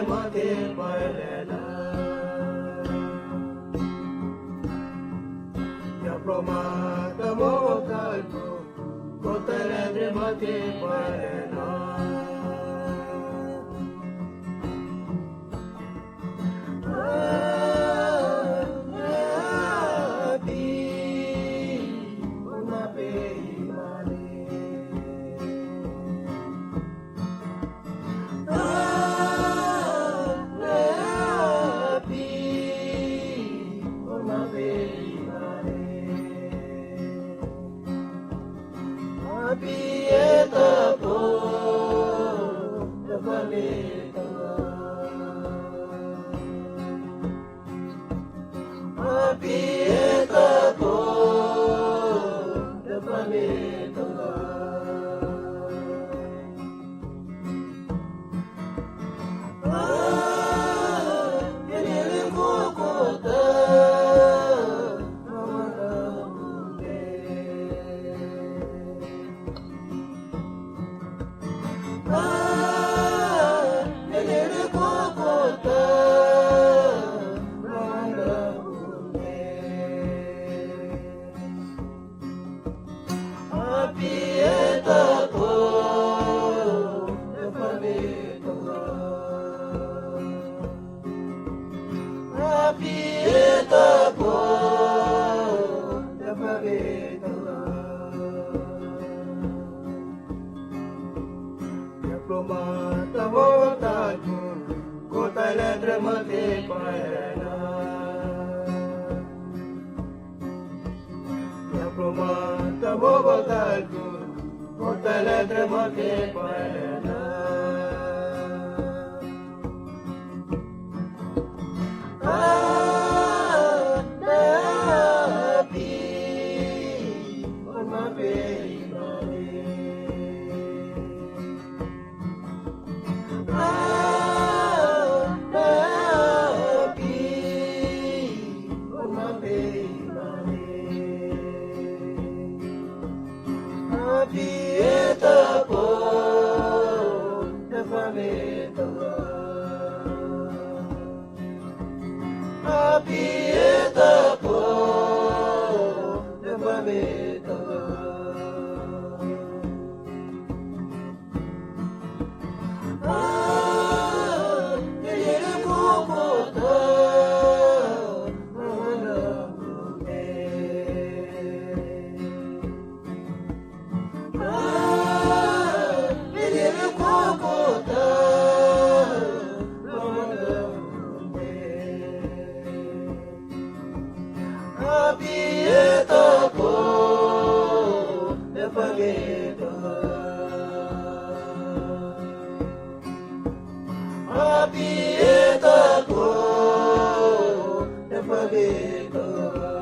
mate palela ya promata mo kalbo kotere mate palela Pieta po da paleta Pieta po da paleta Yenele kokota Pieta po da paleta ya promata mo tayo kota letra mate paela ya promata mo tayo kota letra mate paela Pieta po da paleta Pieta po da paleta Yenele kokota Pieta po da paleta Pieta po da paleta